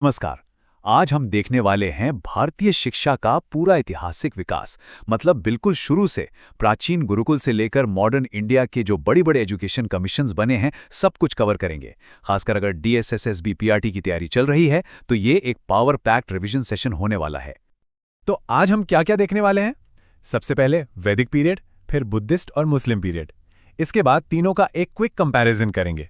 नमस्कार। आज हम देखने वाले हैं भारतीय शिक्षा का पूरा ऐतिहासिक विकास। मतलब बिल्कुल शुरू से प्राचीन गुरुकुल से लेकर मॉडर्न इंडिया के जो बड़े बड़े एजुकेशन कमीशंस बने हैं, सब कुछ कवर करेंगे। खासकर अगर डीएसएसएसबी पीआरटी की तैयारी चल रही है तो ये एक पावर पैक्ड रिवीजन सेशन होने वाला है। तो आज हम क्या क्या देखने वाले हैं? सबसे पहले वैदिक पीरियड, फिर बुद्धिस्ट और मुस्लिम पीरियड। इसके बाद तीनों का एक क्विक कंपैरिजन करेंगे।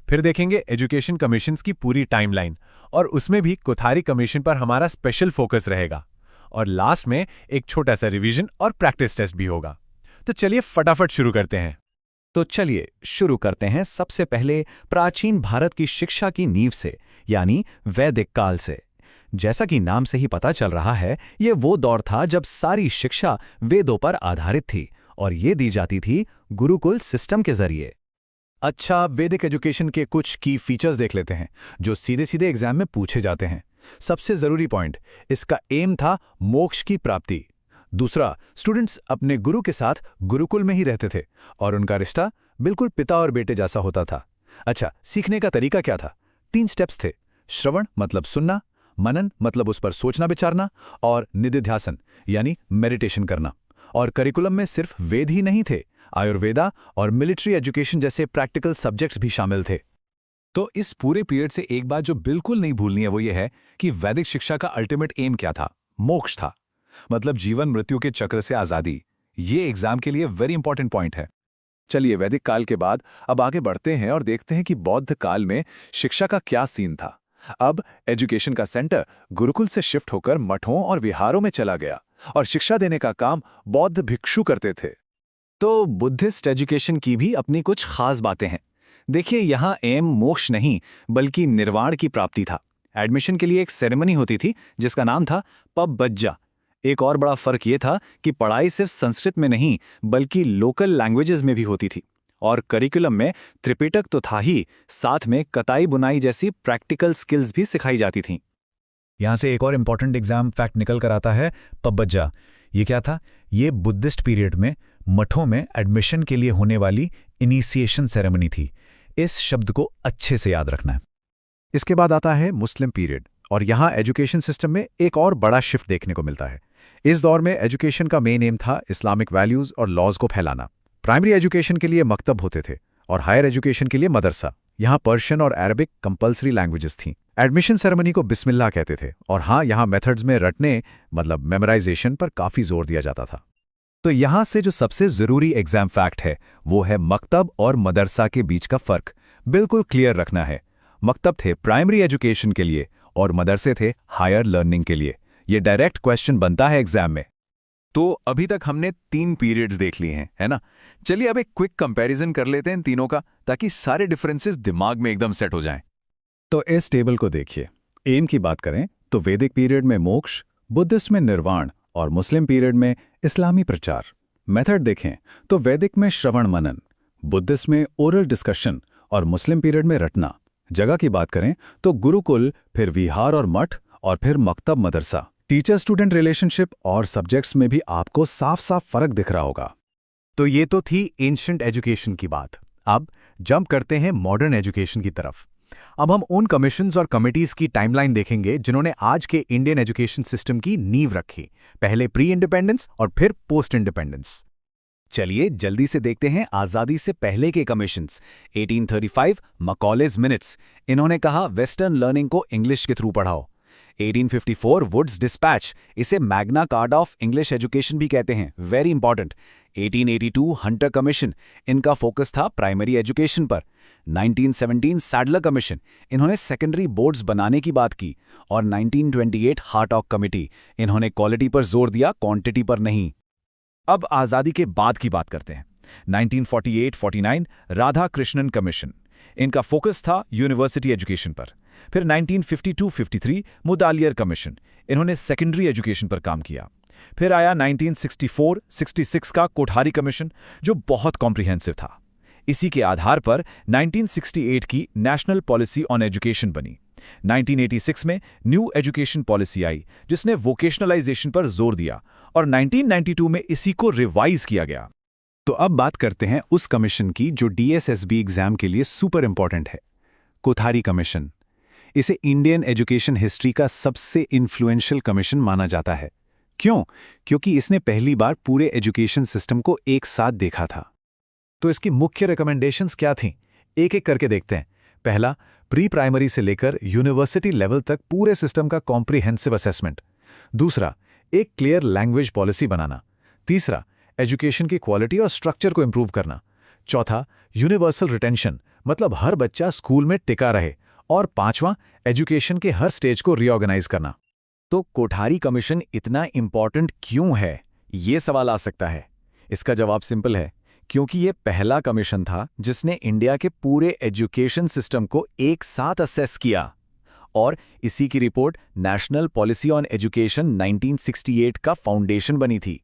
फिर देखेंगे एजुकेशन कमीशंस की पूरी टाइमलाइन, और उसमें भी कोठारी कमीशन पर हमारा स्पेशल फोकस रहेगा। और लास्ट में एक छोटा सा रिवीजन और प्रैक्टिस टेस्ट भी होगा। तो चलिए फटाफट शुरू करते हैं। तो चलिए शुरू करते हैं सबसे पहले प्राचीन भारत की शिक्षा की नींव से, यानी वैदिक काल से। जैसा कि नाम से ही पता चल रहा है, ये वो दौर था जब सारी शिक्षा वेदों पर आधारित थी और ये दी जाती थी गुरुकुल सिस्टम के जरिए। अच्छा, वैदिक एजुकेशन के कुछ की फीचर्स देख लेते हैं जो सीधे सीधे एग्जाम में पूछे जाते हैं। सबसे जरूरी पॉइंट, इसका एम था मोक्ष की प्राप्ति। दूसरा, स्टूडेंट्स अपने गुरु के साथ गुरुकुल में ही रहते थे और उनका रिश्ता बिल्कुल पिता और बेटे जैसा होता था। अच्छा, सीखने का तरीका क्या था? 3 स्टेप्स थे। श्रवण मतलब सुनना, मनन मतलब उस पर सोचना विचारना, और निधिध्यासन यानी मेडिटेशन करना। और करिकुलम में सिर्फ वेद ही नहीं थे, आयुर्वेदा और मिलिट्री एजुकेशन जैसे प्रैक्टिकल सब्जेक्ट्स भी शामिल थे। तो इस पूरे पीरियड से एक बात जो बिल्कुल नहीं भूलनी है वो ये है कि वैदिक शिक्षा का अल्टीमेट एम क्या था? मोक्ष था। मतलब जीवन मृत्यु के चक्र से आजादी। ये एग्जाम के लिए वेरी इंपॉर्टेंट पॉइंट है। चलिए, वैदिक काल के बाद अब आगे बढ़ते हैं और देखते हैं कि बौद्ध काल में शिक्षा का क्या सीन था। अब एजुकेशन का सेंटर गुरुकुल से शिफ्ट होकर मठों और विहारों में चला गया और शिक्षा देने का काम बौद्ध भिक्षु करते थे। तो बुद्धिस्ट एजुकेशन की भी अपनी कुछ खास बातें हैं। देखिए, यहाँ एम मोक्ष नहीं बल्कि निर्वाण की प्राप्ति था। एडमिशन के लिए एक सेरेमनी होती थी जिसका नाम था पबबज्जा। एक और बड़ा फर्क ये था कि पढ़ाई सिर्फ संस्कृत में नहीं बल्कि लोकल लैंग्वेजेस में भी होती थी। और करिकुलम में त्रिपिटक तो था ही, साथ में कताई बुनाई जैसी प्रैक्टिकल स्किल्स भी सिखाई जाती थीं। यहाँ से एक और इंपॉर्टेंट एग्जाम फैक्ट निकल कर आता है, पबबज्जा। ये क्या था? ये बुद्धिस्ट पीरियड में मठों में एडमिशन के लिए होने वाली इनिशिएशन सेरेमनी थी। इस शब्द को अच्छे से याद रखना है। इसके बाद आता है मुस्लिम पीरियड, और यहाँ एजुकेशन सिस्टम में एक और बड़ा शिफ्ट देखने को मिलता है। इस दौर में एजुकेशन का मेन एम था इस्लामिक वैल्यूज और लॉज को फैलाना। प्राइमरी एजुकेशन के लिए मकतब होते थे और हायर एजुकेशन के लिए मदरसा। यहाँ पर्शियन और अरबिक कंपल्सरी लैंग्वेजेस थीं। एडमिशन सेरेमनी को बिस्मिल्लाह कहते थे, और हाँ, यहाँ मेथड्स में रटने मतलब मेमोराइजेशन पर काफी जोर दिया जाता था। तो यहाँ से जो सबसे जरूरी एग्जाम फैक्ट है वो है मकतब और मदरसा के बीच का फर्क बिल्कुल क्लियर रखना है। मकतब थे प्राइमरी एजुकेशन के लिए और मदरसे थे हायर लर्निंग के लिए। ये डायरेक्ट क्वेश्चन बनता है एग्जाम में। तो अभी तक हमने 3 पीरियड्स देख लिए हैं, है ना? चलिए अब एक क्विक कंपैरिजन कर लेते हैं इन तीनों का, ताकि सारे डिफरेंसेस दिमाग में एकदम सेट हो जाएं। तो इस टेबल को देखिए। एम की बात करें तो वैदिक पीरियड में मोक्ष, बुद्धिस्ट में निर्वाण और मुस्लिम पीरियड में इस्लामी प्रचार। मेथड देखें तो वैदिक में श्रवण मनन, बुद्धिस्ट में ओरल डिस्कशन और मुस्लिम पीरियड में रटना। जगह की बात करें तो गुरुकुल, फिर विहार और मठ, और फिर मकतब मदरसा। टीचर स्टूडेंट रिलेशनशिप और सब्जेक्ट्स में भी आपको साफ साफ फर्क दिख रहा होगा। तो ये तो थी एंशिएंट एजुकेशन की बात। अब जंप करते हैं मॉडर्न एजुकेशन की तरफ। अब हम उन कमीशंस और कमिटीज की टाइमलाइन देखेंगे जिन्होंने आज के इंडियन एजुकेशन सिस्टम की नींव रखी, पहले प्री इंडिपेंडेंस और फिर पोस्ट इंडिपेंडेंस। चलिए जल्दी से देखते हैं आज़ादी से पहले के कमीशंस। 1835 मकॉलेज मिनट्स, इन्होंने कहा वेस्टर्न लर्निंग को इंग्लिश के थ्रू पढ़ाओ। 1854 वुड्स डिस्पैच, इसे Magna Carta of English education भी कहते हैं, वेरी इंपॉर्टेंट। 1882 हंटर कमीशन, इनका फोकस था प्राइमरी एजुकेशन पर। 1917 सैडलर कमीशन, इन्होंने सेकेंडरी बोर्ड्स बनाने की बात की। और 1928 हार्टॉक कमिटी, इन्होंने क्वालिटी पर जोर दिया, क्वांटिटी पर नहीं। अब आज़ादी के बाद की बात करते हैं। 1948-49 राधा कृष्णन कमीशन, इनका फोकस था यूनिवर्सिटी एजुकेशन पर। फिर 1952-53 मुदालियर कमीशन, इन्होंने सेकेंडरी एजुकेशन पर काम किया। फिर आया 1964-66 का कोठारी कमीशन, जो बहुत कॉम्प्रिहेंसिव था। इसी के आधार पर 1968 की नेशनल पॉलिसी ऑन एजुकेशन बनी। 1986 में न्यू एजुकेशन पॉलिसी आई जिसने वोकेशनलाइजेशन पर जोर दिया, और 1992 में इसी को रिवाइज किया गया। तो अब बात करते हैं उस कमीशन की जो डीएसएसबी एग्जाम के लिए सुपर इंपॉर्टेंट है, कोठारी कमीशन। इसे इंडियन एजुकेशन हिस्ट्री का सबसे इन्फ्लुएंशियल कमीशन माना जाता है। क्यों? क्योंकि इसने पहली बार पूरे एजुकेशन सिस्टम को एक साथ देखा था। तो इसकी मुख्य रिकमेंडेशंस क्या थीं? एक एक करके देखते हैं। पहला, प्री प्राइमरी से लेकर यूनिवर्सिटी लेवल तक पूरे सिस्टम का कॉम्प्रिहेंसिव असेसमेंट। दूसरा, एक क्लियर लैंग्वेज पॉलिसी बनाना। तीसरा, एजुकेशन की क्वालिटी और स्ट्रक्चर को इंप्रूव करना। चौथा, यूनिवर्सल रिटेंशन, मतलब हर बच्चा स्कूल में टिका रहे। और पांचवां, एजुकेशन के हर स्टेज को रीऑर्गेनाइज करना। तो कोठारी कमीशन इतना इंपॉर्टेंट क्यों है, ये सवाल आ सकता है। इसका जवाब सिंपल है, क्योंकि ये पहला कमीशन था जिसने इंडिया के पूरे एजुकेशन सिस्टम को एक साथ असेस किया, और इसी की report national policy on education 1968 का फाउंडेशन बनी थी।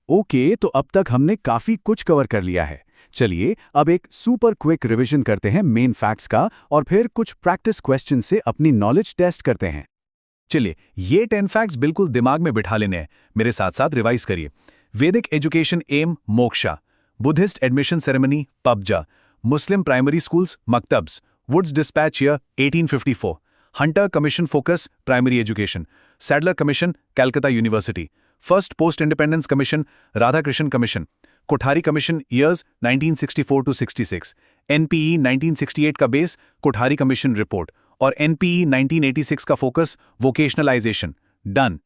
ओके, तो अब तक हमने काफी कुछ कवर कर लिया है। चलिए अब एक सुपर क्विक रिवीजन करते हैं मेन फैक्ट्स का, और फिर कुछ प्रैक्टिस क्वेश्चन से अपनी नॉलेज टेस्ट करते हैं। चलिए, ये 10 फैक्ट्स बिल्कुल दिमाग में बिठा लेने हैं। मेरे साथ साथ रिवाइज करिए। वैदिक education aim moksha, Buddhist admission ceremony pabbaja, Muslim primary schools मकतब्स, Wood's dispatch year 1854, Hunter commission focus primary education, Sadler commission Calcutta university, first post independence commission Radhakrishnan commission, Kothari commission years 1964 to 66, NPE 1968 का बेस कोठारी कमीशन रिपोर्ट, और NPE 1986 का focus vocationalisation. Done.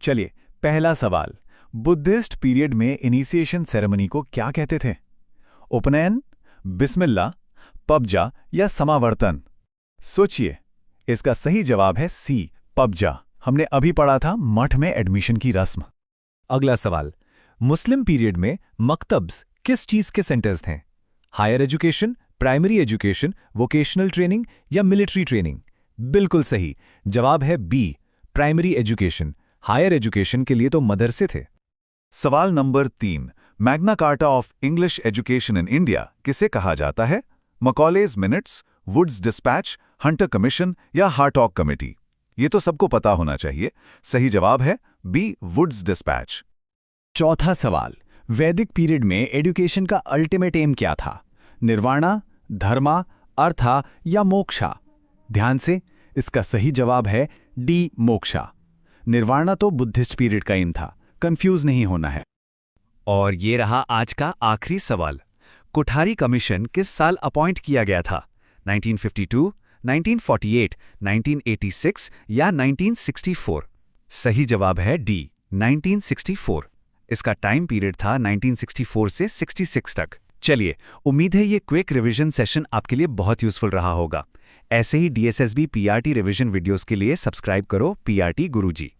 चलिए, पहला सवाल, Buddhist period में initiation ceremony को क्या कहते थे? उपनयन, बिस्मिल्लाह, पबजा या समावर्तन? सोचिए, इसका सही जवाब है सी, पबजा। हमने अभी पढ़ा था मठ में एडमिशन की रस्म। अगला सवाल, मुस्लिम पीरियड में मकतब्स किस चीज के सेंटर्स थे? Higher education, primary education, vocational training या मिलिट्री ट्रेनिंग? बिल्कुल सही जवाब है B, primary education. Higher education के लिए तो मदरसे थे। सवाल नंबर 3, Magna Carta of English education in India किसे कहा जाता है? Macaulay's minutes, Wood's dispatch, Hunter commission या हार्टॉक कमेटी? ये तो सबको पता होना चाहिए। सही जवाब है बी, वुड्स डिस्पैच। चौथा सवाल, वैदिक पीरियड में एजुकेशन का अल्टीमेट एम क्या था? निर्वाणा, धर्मा, अर्था या मोक्षा? ध्यान से, इसका सही जवाब है डी, मोक्षा। निर्वाणा तो बुद्धिस्ट पीरियड का एम था, कंफ्यूज नहीं होना है। और ये रहा आज का आखिरी सवाल, कोठारी कमीशन किस साल अपॉइंट किया गया था? 1952, 1948, 1986 या 1964? सही जवाब है डी, 1964। इसका टाइम पीरियड था 1964 से 66 तक। चलिए, उम्मीद है ये क्विक रिवीजन सेशन आपके लिए बहुत यूजफुल रहा होगा। ऐसे ही DSSB PRT रिवीजन वीडियोस के लिए सब्सक्राइब करो PRT गुरुजी।